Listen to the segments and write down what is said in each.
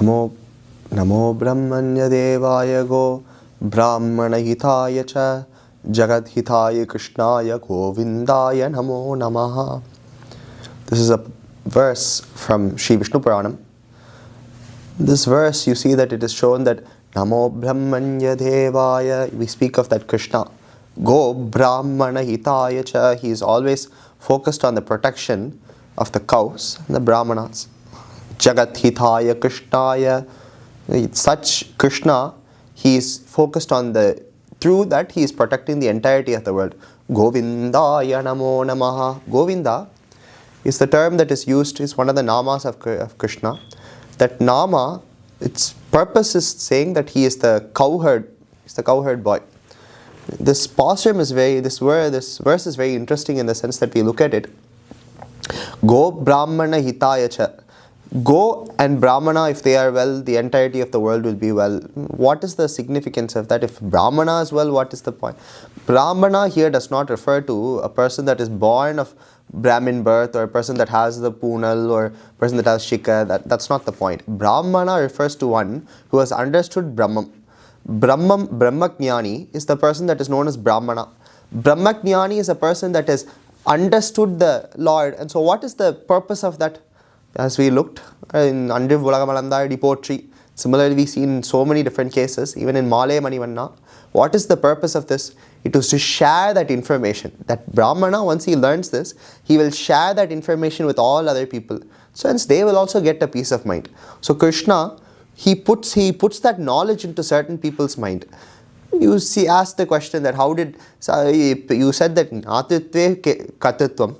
Namo Namo Brahmanya Devaya Go Brahmana Hitaya Cha Jagat Hitaya Krishnaya Govindaya Namo Namaha. This is a verse from Sri Vishnu Puranam. This verse, you see that it is shown that Namo Brahmanya Devaya, we speak of that Krishna. Go Brahmana Hitaya Cha, he is always focused on the protection of the cows and the Brahmanas. Jagat Hitaya Krishnaya, such Krishna, he is focused on through that he is protecting the entirety of the world. Govindaya Namo Namaha. Govinda is the term that is used, is one of the namas of Krishna. That nama, its purpose is saying that he is the cowherd boy. This Pāsuram is this verse is very interesting in the sense that we look at it. Go Brahmana Hitaya Cha. Go and Brahmana, if they are well, the entirety of the world will be well. What is the significance of that? If Brahmana is well, what is the point? Brahmana here does not refer to a person that is born of Brahmin birth, or a person that has the Punal, or a person that has Shika. That's not the point. Brahmana refers to one who has understood Brahman. Brahmajnani is the person that is known as Brahmana. Brahmajnani is a person that has understood the Lord. And so what is the purpose of that? As we looked in Undu Vulagamalandayadi poetry, similarly we see in so many different cases, even in Male Manivanna, what is the purpose of this? It was to share that information. That Brahmana, once he learns this, he will share that information with all other people. So hence they will also get a peace of mind. So Krishna, he puts that knowledge into certain people's mind. You see, ask the question that you said that Natitve Katitvam,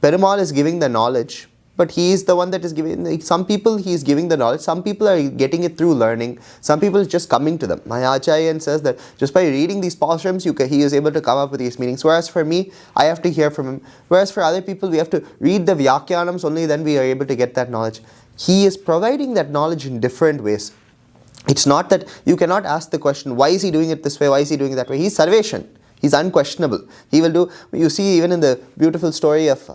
Perumal is giving the knowledge, but he is the one that is giving. Some people he is giving the knowledge, some people are getting it through learning, some people is just coming to them. My Acharya says that just by reading these Pāsurams, he is able to come up with these meanings. Whereas for me, I have to hear from him. Whereas for other people, we have to read the Vyakyanams, only then we are able to get that knowledge. He is providing that knowledge in different ways. It's not that you cannot ask the question, why is he doing it this way, why is he doing it that way? He's Sarveshan. He's unquestionable. He will do, you see even in the beautiful story of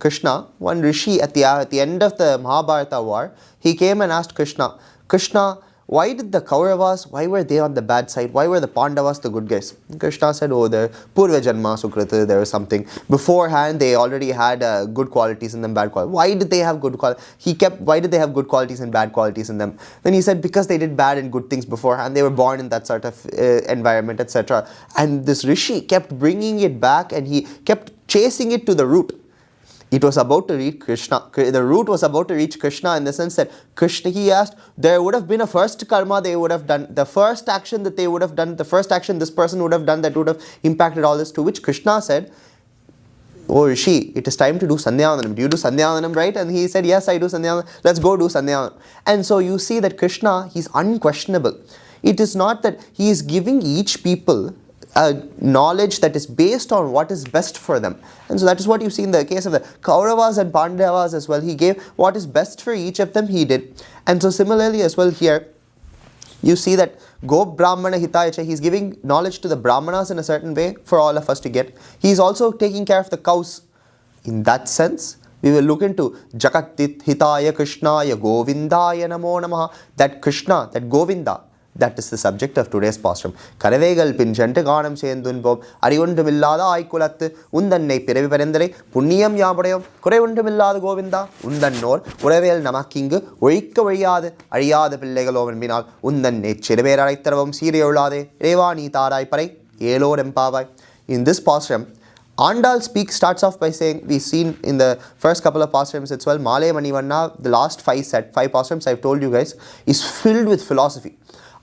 Krishna, one Rishi at the end of the Mahabharata war, he came and asked Krishna, why did the Kauravas, why were they on the bad side? Why were the Pandavas the good guys? Krishna said, they're Purva Janma Sukrita, there was something. Beforehand, they already had good qualities in them, bad qualities. Why did they have good qualities? Why did they have good qualities and bad qualities in them? Then he said, because they did bad and good things beforehand. They were born in that sort of environment, etc. And this Rishi kept bringing it back and he kept chasing it to the root. It was about to reach Krishna. The root was about to reach Krishna in the sense that Krishna, he asked, there would have been a first karma they would have done, the first action that they would have done, the first action this person would have done that would have impacted all this, to which Krishna said, oh Rishi, it is time to do Sandhyavandanam. Do you do Sandhyavandanam, right? And he said, yes, I do Sandhyavandanam. Let's go do Sandhyavandanam. And so you see that Krishna, he's unquestionable. It is not that he is giving each people a knowledge that is based on what is best for them. And so that is what you see in the case of the Kauravas and Pandavas as well. He gave what is best for each of them, he did. And so similarly as well here, you see that Go Brahmana Hitaya, he is giving knowledge to the Brahmanas in a certain way for all of us to get. He is also taking care of the cows. In that sense, we will look into Jagat Hitaya Krishnaya Govindaya Namo Namaha. That Krishna, that Govinda, that is the subject of today's Pāsuram. Karavegal pinjantu gaanam sendunbom ariyondumillada aikulattu undannai piravi parendare punniyam yapadayom kurevundumillada Govinda undannor uravel namakkingu ஒழிக்க வழியாது அழியாத பிள்ளைகளோ என்பினால் உந்தன்னை சிறுபேர் அழைத்தரவும் சீரையுள்ளாதே ரேவா நீ தாராய் பறை ஏலோர் எம்பாவாய். In this Pāsuram, Andal starts off by saying, we've seen in the first couple of Pāsurams as well, Male Manivanna, the last five Pāsurams I've told you guys, is filled with philosophy.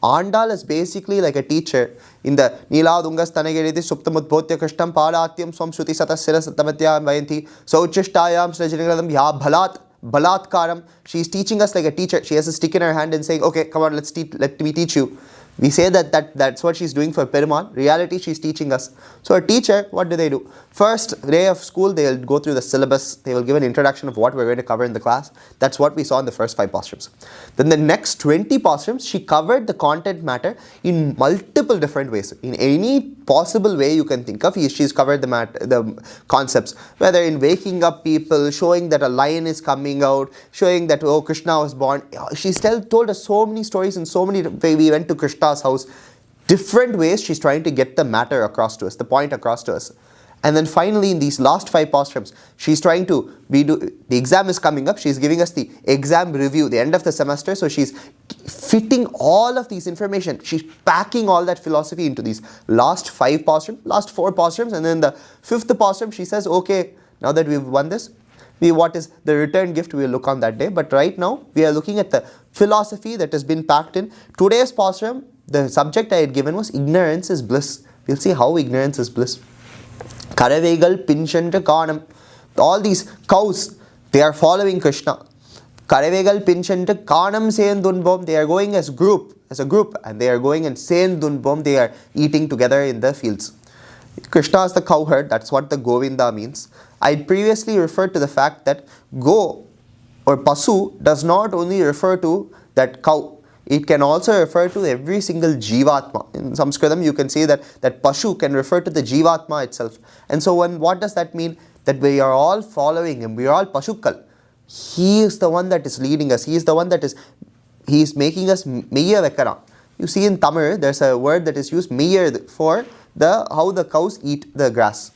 Andal is basically like a teacher in the Nila Dungas Tanagiriti Suptamutbhotya Krishtam Palatyam Swam Shruti Satasira Satamatya Vayanti Sauchishtayam Srajanigadam Ya Balatkaram. She is teaching us like a teacher. She has a stick in her hand and saying, okay, come on, let me teach you. We say that's what she's doing for Perumal. Reality, she's teaching us. So a teacher, what do? First day of school, they'll go through the syllabus. They will give an introduction of what we're going to cover in the class. That's what we saw in the first 5 Pasurams. Then the next 20 Pasurams, she covered the content matter in multiple different ways. In any possible way you can think of, she's covered the concepts. Whether in waking up people, showing that a lion is coming out, showing that, oh, Krishna was born. She's told us so many stories and so many ways. We went to Krishna's house. Different ways she's trying to get the matter across to us, the point across to us. And then finally in these last 5 Pasurams, she's trying to, the exam is coming up, she's giving us the exam review, the end of the semester, so she's fitting all of these information, she's packing all that philosophy into these last 5 Pasurams, last 4 Pasurams, and then the 5th Pasuram, she says, okay, now that we've won this, what is the return gift, we will look on that day, but right now, we are looking at the philosophy that has been packed in. Today's Pasuram, the subject I had given was ignorance is bliss. We'll see how ignorance is bliss. Karavaigal Pinchanta Kanam. All these cows, they are following Krishna. Karavaigal Pinchanta Kanam Sendunbom. They are going as a group, and they are going and Sendunbom. They are eating together in the fields. Krishna is the cowherd. That's what the Govinda means. I previously referred to the fact that go or Pasu does not only refer to that cow. It can also refer to every single Jivatma. In Sanskritam, you can say that Pashu can refer to the Jivatma itself. And so what does that mean? That we are all following him. We are all Pashukal. He is the one that is leading us. He is the one that he is making us Meya Vekara. You see in Tamil, there's a word that is used, Meyer, for how the cows eat the grass.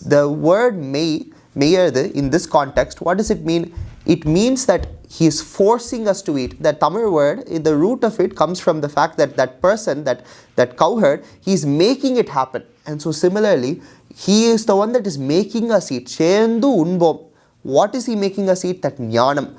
The word Meyer in this context, what does it mean? It means that he is forcing us to eat. The Tamil word, the root of it comes from the fact that that person, that cowherd, he is making it happen. And so similarly, he is the one that is making us eat. Chendu unbom. What is he making us eat? That jnanam.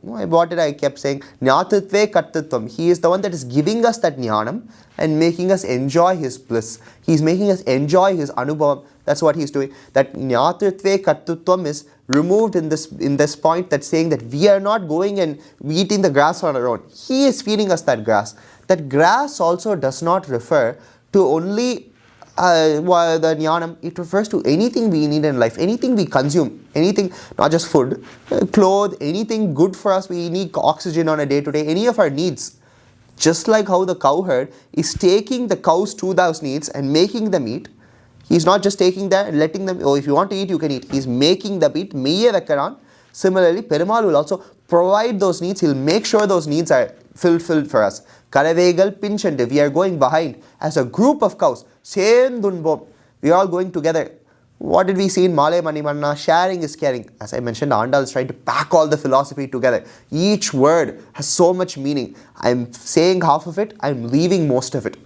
What did I kept saying? Jnatitve kartitvam. He is the one that is giving us that jnanam and making us enjoy his bliss. He is making us enjoy his anubhavam. That's what he is doing. That jnatitve kartitvam is removed in this point, that's saying that we are not going and eating the grass on our own. He is feeding us that grass. That grass also does not refer to only the jnanam. It refers to anything we need in life, anything we consume, anything, not just food, clothes, anything good for us. We need oxygen on a day-to-day, any of our needs. Just like how the cowherd is taking the cows to those needs and making them eat. He's not just taking that and letting them, oh, if you want to eat, you can eat. He's making the meat, Meye Vekkaran. Similarly, Perumal will also provide those needs. He'll make sure those needs are fulfilled for us. Karavaigal Pinchante, we are going behind as a group of cows. Sendunbom, we are all going together. What did we see in Male Manimanna? Sharing is caring. As I mentioned, Andal is trying to pack all the philosophy together. Each word has so much meaning. I'm saying half of it, I'm leaving most of it.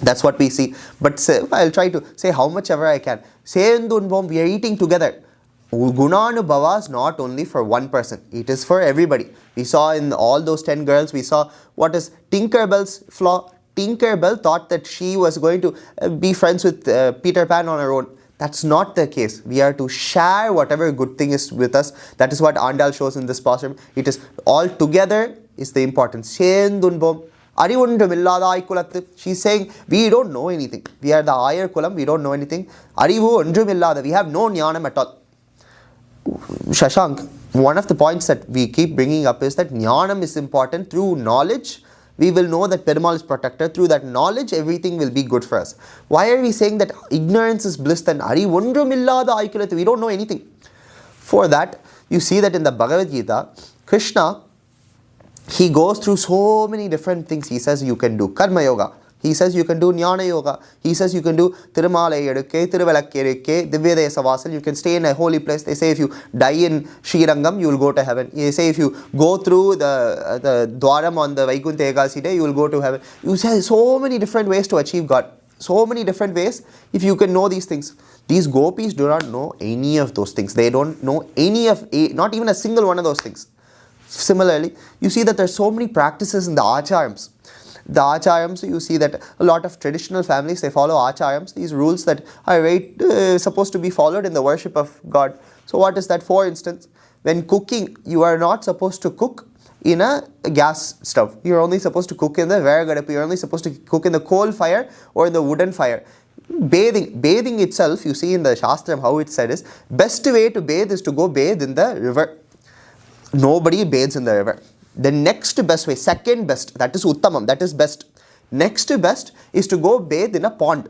That's what we see. But I'll try to say how much ever I can. Sendunbom, we are eating together. Gunanubhava is not only for one person. It is for everybody. We saw in all those 10 girls, we saw what is Tinkerbell's flaw. Tinkerbell thought that she was going to be friends with Peter Pan on her own. That's not the case. We are to share whatever good thing is with us. That is what Andal shows in this Pasuram. It is all together is the importance. Sendunbom. She's saying, we don't know anything. We are the higher kulam, we don't know anything. We have no jnanam at all. Shashank, one of the points that we keep bringing up is that jnanam is important. Through knowledge, we will know that Perumal is protector. Through that knowledge, everything will be good for us. Why are we saying that ignorance is bliss? Then we don't know anything. For that, you see that in the Bhagavad Gita, Krishna, he goes through so many different things. He says you can do karma yoga. He says you can do jnana yoga. He says you can do Thirumalai edukke, Thiruvalakkerukke, Divyadesa Vasal. You can stay in a holy place. They say if you die in Srirangam, you will go to heaven. They say if you go through the Dwaram on the Vaikuntha Ekadasi day, you will go to heaven. You say so many different ways to achieve God. So many different ways if you can know these things. These gopis do not know any of those things. They don't know not even a single one of those things. Similarly, you see that there are so many practices in the acharams. The acharams, you see that a lot of traditional families, they follow acharams, these rules that are supposed to be followed in the worship of God. So what is that? For instance, when cooking, you are not supposed to cook in a gas stove. You're only supposed to cook in the Veragadappu. You're only supposed to cook in the coal fire or in the wooden fire. Bathing itself, you see in the Shastram how it said is, best way to bathe is to go bathe in the river. Nobody bathes in the river. The next best way, second best, that is Uttamam, that is best. Next best is to go bathe in a pond.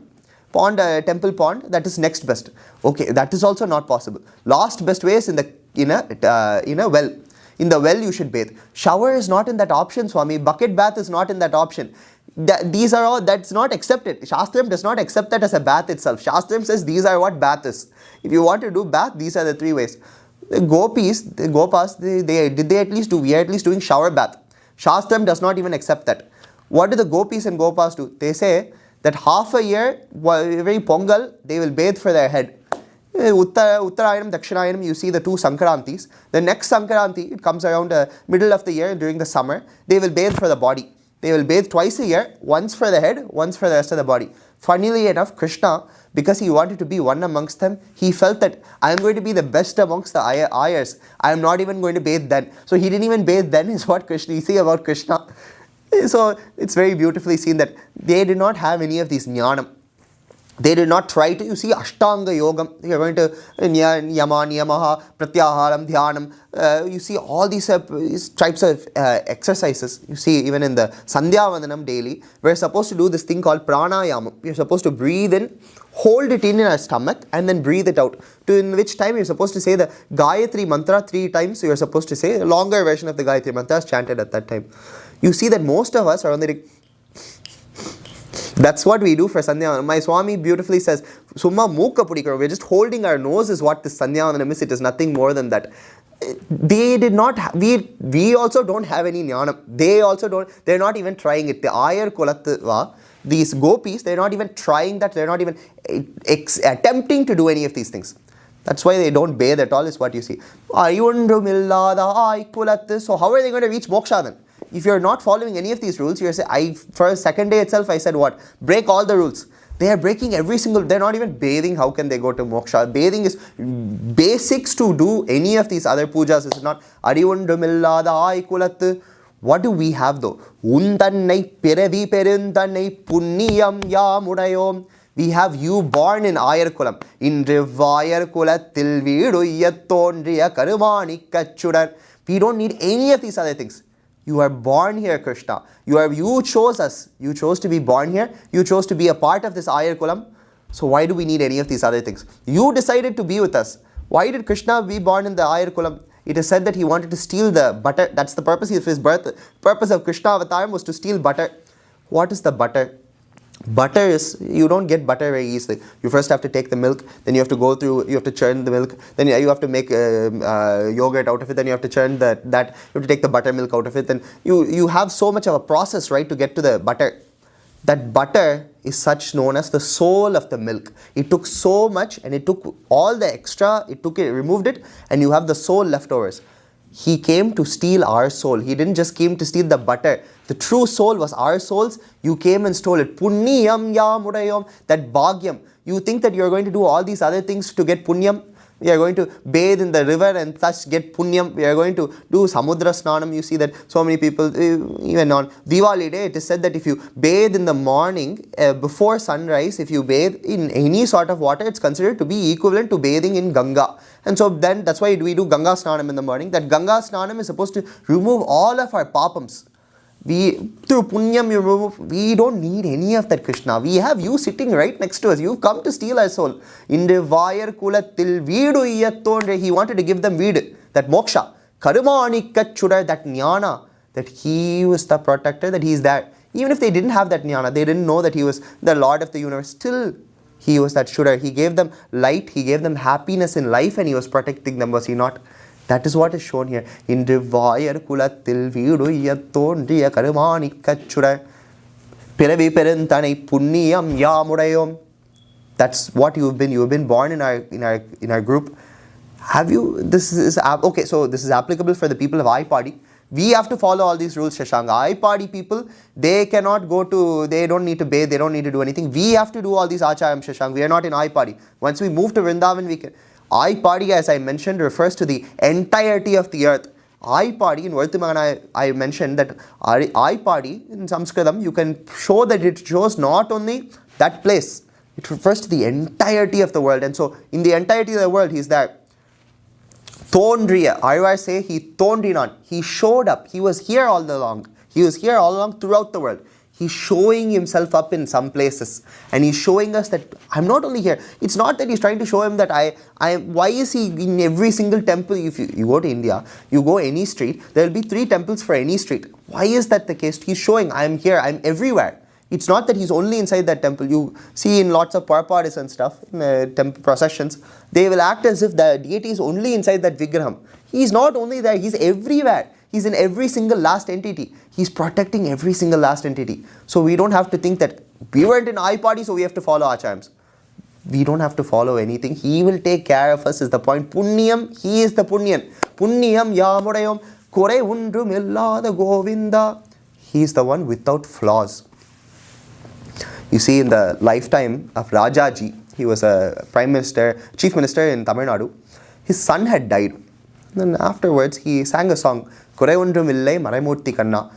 Temple pond, that is next best. Okay, that is also not possible. Last best way is in a well. In the well you should bathe. Shower is not in that option, Swami. Bucket bath is not in that option. These are all, that's not accepted. Shastram does not accept that as a bath itself. Shastram says these are what bath is. If you want to do bath, these are the three ways. The gopas, they at least do, we are at least doing shower bath. Shastram does not even accept that. What do the gopis and gopas do? They say that half a year, every Pongal, they will bathe for their head. Uttarayanam, Dakshinayanam, you see the two Sankarantis. The next Sankaranti, it comes around the middle of the year during the summer. They will bathe for the body. They will bathe twice a year, once for the head, once for the rest of the body. Funnily enough, Krishna, because he wanted to be one amongst them, he felt that I am going to be the best amongst the ayers. I am not even going to bathe then. So he didn't even bathe then, is what Krishna, you see about Krishna. So it's very beautifully seen that they did not have any of these jnanam. They did not try to, you see, Ashtanga Yogam, you're going to Yama, Niyamaha, Pratyaharam, Dhyanam, you see all these types of exercises. You see, even in the Sandhya Vandanam daily, we're supposed to do this thing called Pranayama. You're supposed to breathe in, hold it in our stomach, and then breathe it out. In which time you're supposed to say the Gayatri Mantra 3 times. So you're supposed to say a longer version of the Gayatri Mantra is chanted at that time. You see that most of us are only. That's what we do for Sandhya. My Swami beautifully says, Summa Mukha Pudikar. We're just holding our nose is what this Sandhya is. It is nothing more than that. They did not, we also don't have any jnanam. They also don't, they're not even trying it. The Ayar Kulatva, these gopis, they're not even trying that. They're not even attempting to do any of these things. That's why they don't bathe at all, is what you see. So how are they going to reach moksha then? If you're not following any of these rules, you're saying, for a second day itself, I said what? Break all the rules. They are breaking every single, they're not even bathing. How can they go to moksha? Bathing is basics to do any of these other pujas. It's not Arivundumillada Kulat. What do we have though? Undannai Piravi Perintannai Punniyam Yamudayom. We have you born in Ayar Kulam. In Rivayar Kulatil Vidu Yattondriya Karumani Kachudar. We don't need any of these other things. You are born here, Krishna. You chose us. You chose to be born here. You chose to be a part of this Ayar Kulam. So why do we need any of these other things? You decided to be with us. Why did Krishna be born in the Ayar Kulam? It is said that he wanted to steal the butter. That's the purpose of his birth. Purpose of Krishna Avataram was to steal butter. What is the butter? Butter is, you don't get butter very easily. You first have to take the milk, then you have to go through, you have to churn the milk, then you have to make yogurt out of it, then you have to churn you have to take the buttermilk out of it, then you have so much of a process, right, to get to the butter. That butter is such known as the soul of the milk. It took so much and it took all the extra, removed it, and you have the soul leftovers. He came to steal our soul. He didn't just came to steal the butter. The true soul was our souls. You came and stole it. Punniyam yamudayam. That bhagyam. You think that you're going to do all these other things to get punyam? We are going to bathe in the river and thus get punyam. We are going to do samudra snanam. You see that so many people, even on Diwali day, it is said that if you bathe in the morning, before sunrise, if you bathe in any sort of water, it's considered to be equivalent to bathing in Ganga. And so then that's why we do Ganga snanam in the morning. That Ganga snanam is supposed to remove all of our papams. Through punyam you remove, we don't need any of that, Krishna. We have you sitting right next to us. You've come to steal our soul. Indivayar kulatil vidu iyattonre. He wanted to give them vid, that moksha. Karumani kachudar, that jnana, that he was the protector, that he is there. Even if they didn't have that jnana, they didn't know that he was the Lord of the universe, still he was that shudar. He gave them light, he gave them happiness in life, and he was protecting them, was he not? That is what is shown here. In Rivayar Kulatil Vidu Yattondriya Karumani Kachudar Piravi Perintannai Punniyam Yamudayom. That's what you've been. You've been born in our group. Have you? This is okay. So this is applicable for the people of I party. We have to follow all these rules, Shashanga. I party people, they cannot go to, they don't need to bathe, they don't need to do anything. We have to do all these acharam, Shashanga. We are not in I party. Once we move to Vrindavan, we can. I party, as I mentioned, refers to the entirety of the earth. Aipadi, in Vartamana I mentioned that Aipadi in Sanskritam, you can show that it shows not only that place, it refers to the entirety of the world. And so in the entirety of the world, he's there. Thondriya, I say he thondrinan, he showed up, he was here all along. He was here all along throughout the world. He's showing himself up in some places, and he's showing us that I'm not only here. It's not that he's trying to show him that why is he in every single temple? If you go to India, you go any street, there will be 3 temples for any street. Why is that the case? He's showing I'm here, I'm everywhere. It's not that he's only inside that temple. You see in lots of parpadis and stuff, in temple processions, they will act as if the deity is only inside that vigraham. He's not only there, he's everywhere. He's in every single last entity. He's protecting every single last entity. So we don't have to think that we weren't in Aipadi, so we have to follow Acharyams. We don't have to follow anything. He will take care of us is the point. Punyam, he is the Punyan. Punyam yamudayam kore undrum illada govinda. He is the one without flaws. You see, in the lifetime of Rajaji, he was a chief minister in Tamil Nadu. His son had died. Then afterwards, he sang a song, Kore Undrum Illai Maraimurthy Kanna.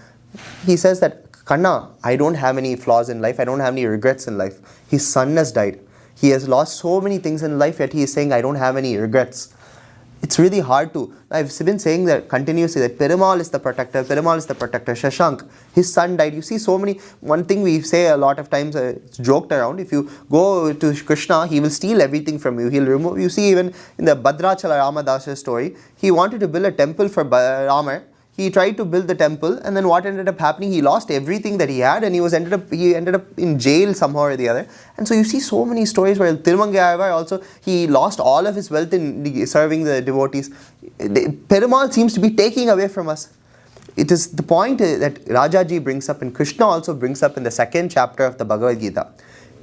He says that, Kanna, I don't have any flaws in life, I don't have any regrets in life. His son has died. He has lost so many things in life, yet he is saying, I don't have any regrets. It's really hard to, I've been saying that continuously, that Perumal is the protector, Shashank, his son died. You see so many, one thing we say a lot of times, it's joked around, if you go to Krishna, he will steal everything from you, he'll remove, you see even in the Bhadrachala Ramadasa story, he wanted to build a temple for Ramar. He tried to build the temple, and then what ended up happening, he lost everything that he had, and he ended up in jail somehow or the other. And so you see so many stories where Tirumangayar also, he lost all of his wealth in serving the devotees. Perumal seems to be taking away from us. It is the point that Rajaji brings up, and Krishna also brings up in the 2nd chapter of the Bhagavad Gita,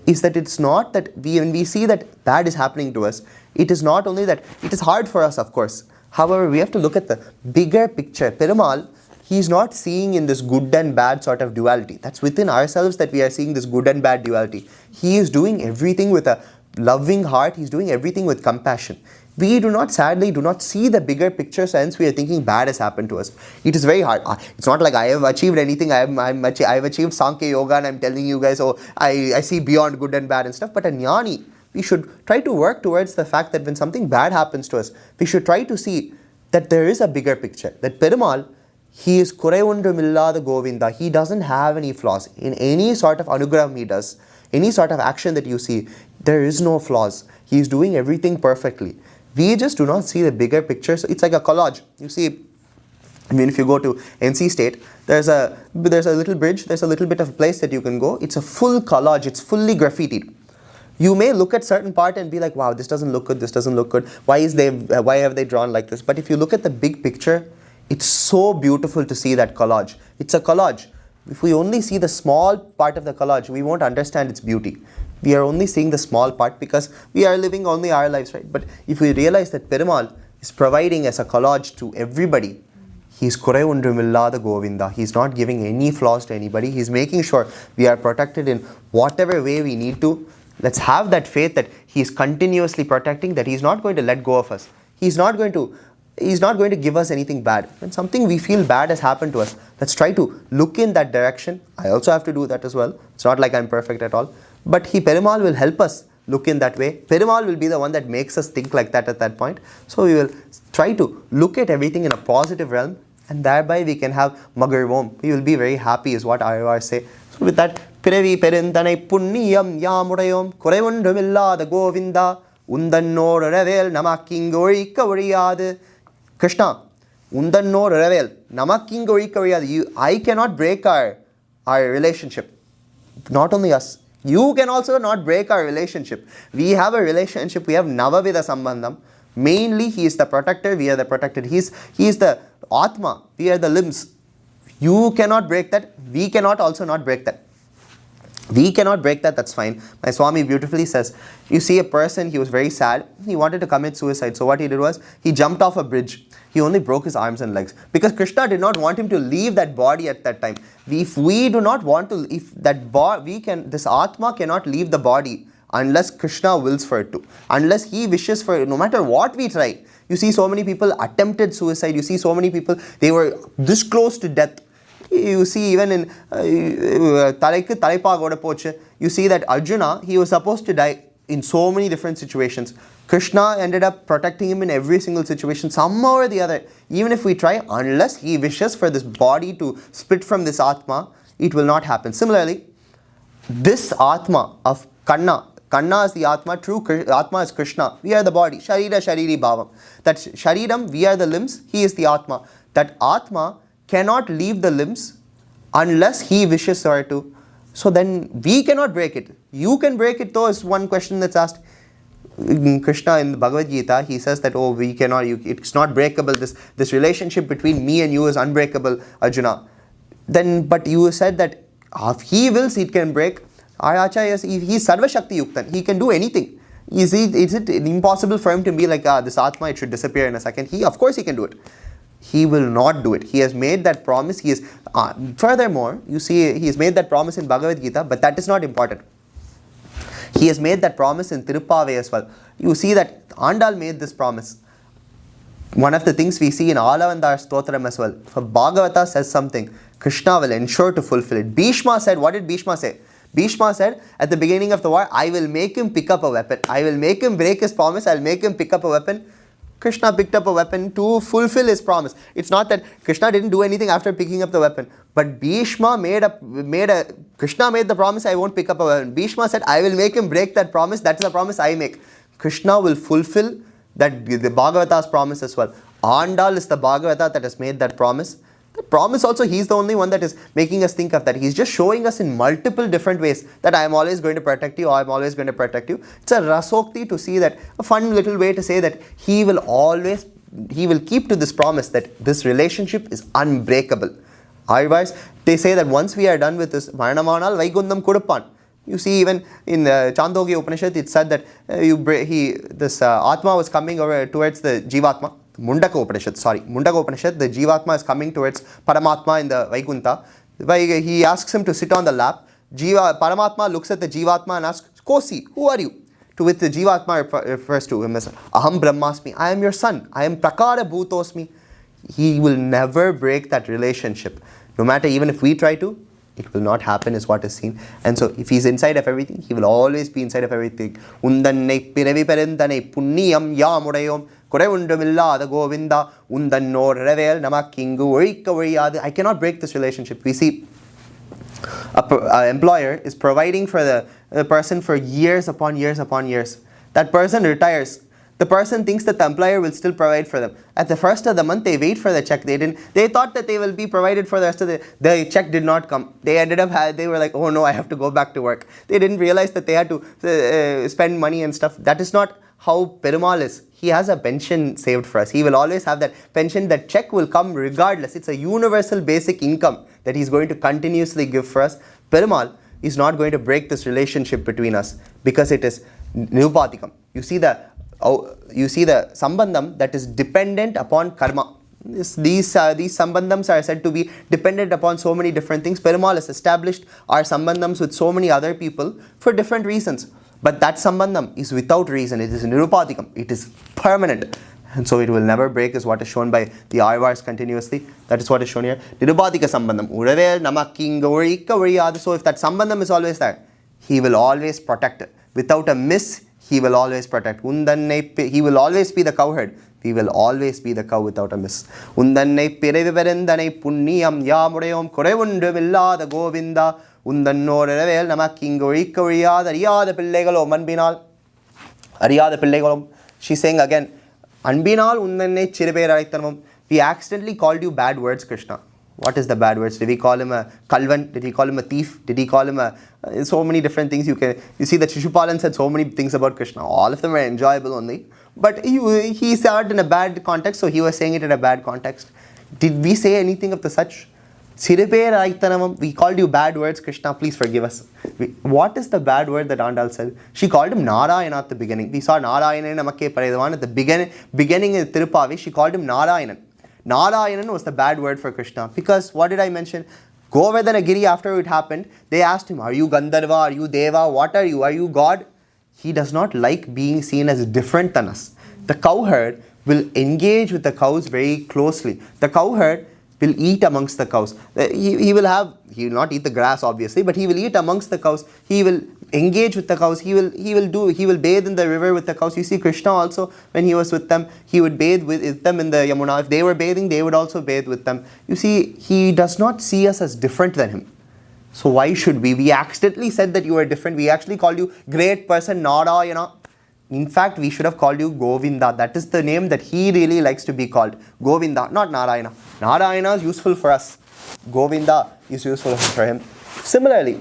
is that it's not that when we see that bad is happening to us, it is not only that, it is hard for us, of course. However, we have to look at the bigger picture. Perumal, he's not seeing in this good and bad sort of duality. That's within ourselves that we are seeing this good and bad duality. He is doing everything with a loving heart. He's doing everything with compassion. We sadly do not see the bigger picture, since we are thinking bad has happened to us. It is very hard. It's not like I have achieved anything. I have achieved Sankhya Yoga and I'm telling you guys, I see beyond good and bad and stuff. But a jnani, we should try to work towards the fact that when something bad happens to us, we should try to see that there is a bigger picture. That Perumal, he is Kore Undrum Illada Govinda. He doesn't have any flaws. In any sort of anugraham he does, any sort of action that you see, there is no flaws. He is doing everything perfectly. We just do not see the bigger picture. So it's like a collage. You see, I mean, if you go to NC State, there's a little bridge, there's a little bit of a place that you can go. It's a full collage. It's fully graffitied. You may look at certain part and be like, wow, this doesn't look good, this doesn't look good. Why have they drawn like this? But if you look at the big picture, it's so beautiful to see that collage. It's a collage. If we only see the small part of the collage, we won't understand its beauty. We are only seeing the small part because we are living only our lives, right? But if we realize that Perumal is providing as a collage to everybody, he's Kore Undrum Illada Govinda. He's not giving any flaws to anybody. He's making sure we are protected in whatever way we need to. Let's have that faith that he is continuously protecting, that he's not going to let go of us. He's not going to give us anything bad. When something we feel bad has happened to us, let's try to look in that direction. I also have to do that as well. It's not like I'm perfect at all. But Perumal will help us look in that way. Perumal will be the one that makes us think like that at that point. So we will try to look at everything in a positive realm, and thereby we can have Magarvom. We will be very happy is what I say. So with that, Piravi Perinthanai Punniyam Yamudayom Korevundumilla Govinda Undannor Revel Namakingori Kavariyad. Krishna, Undannor Revel Namakingori Kavariyad. I cannot break our relationship. Not only us. You can also not break our relationship. We have a relationship. We have Navavida Sambandham. Mainly, he is the protector. We are the protected. He is the Atma. We are the limbs. You cannot break that. We cannot also not break that. We cannot break that, that's fine. My Swami beautifully says, you see a person, he was very sad, he wanted to commit suicide. So what he did was, he jumped off a bridge. He only broke his arms and legs. Because Krishna did not want him to leave that body at that time. If we do not want to, if that this Atma cannot leave the body unless Krishna wills for it to. Unless he wishes for it, no matter what we try. You see so many people attempted suicide. You see so many people, they were this close to death. You see even in you see that Arjuna, he was supposed to die in so many different situations. Krishna ended up protecting him in every single situation, somehow or the other. Even if we try, unless he wishes for this body to split from this Atma, it will not happen. Similarly, this Atma of Kanna is the Atma, true Atma is Krishna. We are the body, Sharira Shariri Bhavam. That Shariram, we are the limbs, he is the Atma. That Atma cannot leave the limbs unless he wishes her to. So then we cannot break it. You can break it though, is one question that's asked. Krishna in the Bhagavad Gita, he says that, oh, we cannot, it's not breakable. This relationship between me and you is unbreakable, Arjuna. Then, but you said that if he wills, it can break. Acharya, he's Sarva Shakti Yuktan. He can do anything. Is it impossible for him to be like, this Atma, it should disappear in a second? Of course he can do it. He will not do it. He has made that promise. He is furthermore, you see, he has made that promise in Bhagavad Gita, but that is not important. He has made that promise in Thiruppāvai as well. You see that Andal made this promise. One of the things we see in Alavandar Stotram as well. If Bhagavata says something, Krishna will ensure to fulfill it. Bhishma said, what did Bhishma say? Bhishma said at the beginning of the war, I will make him pick up a weapon. I will make him break his promise. I will make him pick up a weapon. Krishna picked up a weapon to fulfill his promise. It's not that Krishna didn't do anything after picking up the weapon. But Bhishma Krishna made the promise, I won't pick up a weapon. Bhishma said, I will make him break that promise. That is the promise I make. Krishna will fulfill the Bhagavata's promise as well. Andal is the Bhagavata that has made that promise. The promise also, he's the only one that is making us think of that. He's just showing us in multiple different ways that I am always going to protect you, or I am always going to protect you. It's a rasokti to see that, a fun little way to say that he will keep to this promise that this relationship is unbreakable. Otherwise, they say that once we are done with this, Maranamanal Vaigundam Kudupan. You see, even in the Chandogya Upanishad, it said that this Atma was coming over towards the Jivatma. Mundaka Upanishad, the Jivatma is coming towards Paramatma in the Vaikuntha. He asks him to sit on the lap. Paramatma looks at the Jivatma and asks, Kosi, who are you? To which the Jivatma refers to him as Aham Brahmasmi, I am your son. I am Prakara Bhutosmi. He will never break that relationship. No matter, even if we try to, it will not happen, is what is seen. And so if he's inside of everything, he will always be inside of everything. Undannai piravi parenthanai punniyam yamudayom Kurevundumilla Govinda Undannor Revel Namakingu Urika Uriyadu. I cannot break this relationship. We see an employer is providing for the person for years upon years upon years. That person retires. The person thinks that the employer will still provide for them. At the first of the month, they wait for the check. They thought that they will be provided for the rest of the check did not come. They ended up, they were like, oh no, I have to go back to work. They didn't realize that they had to spend money and stuff. That is not how Perumal is. He has a pension saved for us. He will always have that pension. That check will come regardless. It's a universal basic income that he's going to continuously give for us. Perumal is not going to break this relationship between us because it is nirupatikam. You see the sambandham that is dependent upon karma. These sambandhams are said to be dependent upon so many different things. Perumal has established our sambandhams with so many other people for different reasons. But that sambandham is without reason. It is nirupatikam. It is permanent. And so it will never break, is what is shown by the Arvars continuously. That is what is shown here. Nirupatika sambandham. Uravel namakinga urika uriyadu. So if that sambandham is always there, he will always protect it. Without a miss, he will always protect. He will always be the cowherd. We will always be the cow without a miss. Undannai piravivarendanai punniyam yamudayom kurevundumilla Govinda Undannor Revel Namakingo Rikoriya Ariada Pillegalo Manbinal Ariada Pillegolum. She's saying again, Anbinal Undanne Chiriberaithanam. We accidentally called you bad words, Krishna. What is the bad words? Did we call him a kalvan? Did we call him a thief? Did he call him so many different things? You see that Shishupālan said so many things about Krishna. All of them are enjoyable only. But he said it in a bad context, so he was saying it in a bad context. Did we say anything of the such? We called you bad words, Krishna, please forgive us. What is the bad word that Andal said? She called him Narayana at the beginning. We saw Narayana Namakke Paredavan at the beginning in Thiruppāvai. She called him Narayanan. Narayanan was the bad word for Krishna. Because what did I mention? Govardhana Giri, after it happened, they asked him, are you Gandharva? Are you Deva? What are you? Are you God? he does not like being seen as different than us. The cowherd will engage with the cows very closely. The cowherd will eat amongst the cows. He will not eat the grass obviously, but he will eat amongst the cows. He will engage with the cows. He will bathe in the river with the cows. You see Krishna also, when he was with them, he would bathe with them in the Yamuna. If they were bathing, they would also bathe with them. You see, he does not see us as different than him. So why should we? We accidentally said that you are different. We actually called you great person, Narayana. In fact, we should have called you Govinda. That is the name that he really likes to be called. Govinda, not Narayana. Narayana is useful for us. Govinda is useful for him. Similarly,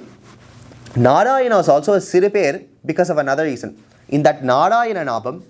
Narayana is also a Siruppāvai because of another reason. In that Narayana Nabam,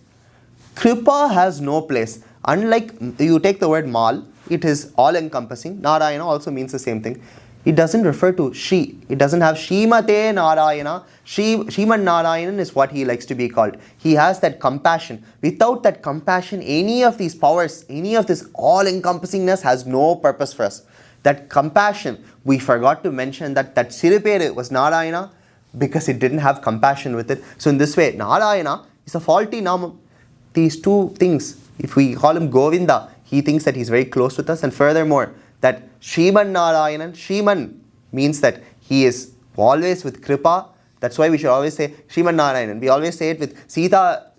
Kripa has no place. Unlike you take the word Mal, it is all-encompassing. Narayana also means the same thing. It doesn't refer to Shri. It doesn't have Shrimate Narayana. Shriman Narayanan is what he likes to be called. He has that compassion. Without that compassion, any of these powers, any of this all-encompassingness has no purpose for us. That compassion, we forgot to mention that Siruppāvai was Narayana because it didn't have compassion with it. So in this way, Narayana is a faulty namam. These two things, if we call him Govinda, he thinks that he's very close with us. And furthermore, that Shriman Narayanan, Shriman means that he is always with Kripa. That's why we should always say Shriman Narayanan. We always say it with Sita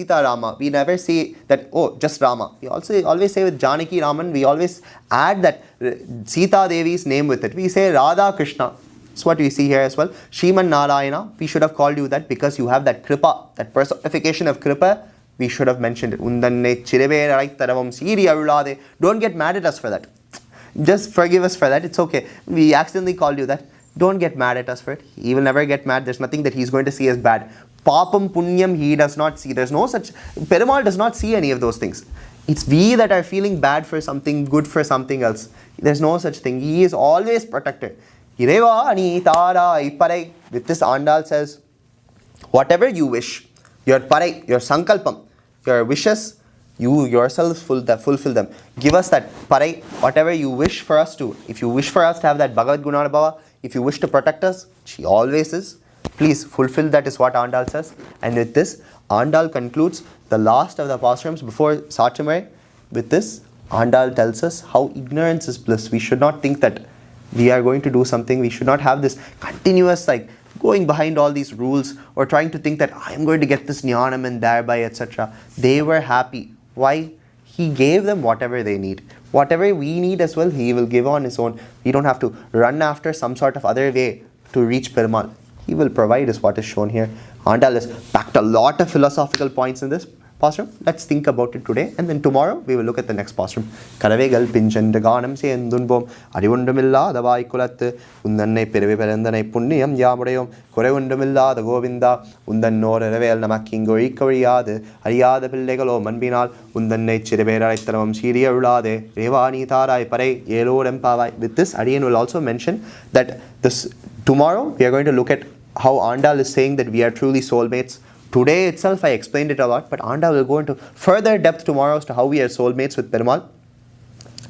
Rama. We never say that, oh, just Rama. We also always say with Janaki Raman, we always add that Sita Devi's name with it. We say Radha Krishna. That's what we see here as well. Shriman Narayana, we should have called you that because you have that Kripa, that personification of Kripa. We should have mentioned it. Undanne chirivere raitaravam siri arulade. Don't get mad at us for that. Just forgive us for that. It's okay. We accidentally called you that. Don't get mad at us for it. He will never get mad. There's nothing that he's going to see as bad. Papam punyam he does not see. There's no such. Perumal does not see any of those things. It's we that are feeling bad for something, good for something else. There's no such thing. He is always protected. Ireva ani tara iparai. With this Andal says, whatever you wish, your parai, your sankalpam, your wishes, you yourself fulfill them. Give us that parai, whatever you wish for us to. If you wish for us to have that Bhagavad Gunanabhava, if you wish to protect us, she always is. Please fulfill that is what Andal says. And with this, Andal concludes the last of the Pāsurams before Satyamai. With this, Andal tells us how ignorance is bliss. We should not think that we are going to do something. We should not have this continuous going behind all these rules or trying to think that I am going to get this jnanam and thereby etc. They were happy. Why? He gave them whatever they need. Whatever we need as well, he will give on his own. We don't have to run after some sort of other way to reach Perumal. He will provide is what is shown here. Andal has packed a lot of philosophical points in this Pāsuram. Let's think about it today, and then tomorrow we will look at the next Pāsuram. Karavegal pinchanda ganam se endunbom adivundumilla davai kulat undanne piravi perandane punniyam yamudayom korevundumilla the Govinda undannor revel namakkingo ikaviyad ariyada pillegalo manbinal undanne chirivera raitharamam siriya ulade revani tarai pare Thiruppāvai. With this, Adiyan will also mention that this tomorrow we are going to look at how Andal is saying that we are truly soulmates. Today itself I explained it a lot, but Andal will go into further depth tomorrow as to how we are soulmates with Perumal.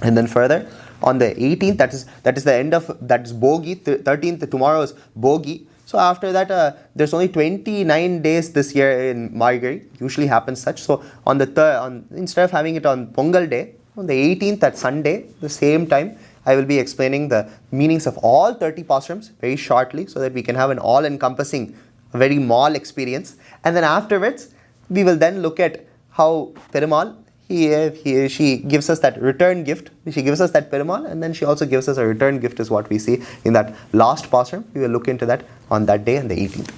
And then further, on the 18th, that is the end of, that is Bogi, 13th, tomorrow is Bogi. So after that, there's only 29 days this year in Margari, usually happens such. So on the instead of having it on Pongal day, on the 18th, that Sunday, the same time, I will be explaining the meanings of all 30 Pāsurams very shortly so that we can have an all-encompassing, very mall experience. And then afterwards, we will then look at how Perumal, she gives us that return gift. She gives us that Perumal, and then she also gives us a return gift is what we see in that last Pāsuram. We will look into that on that day on the 18th.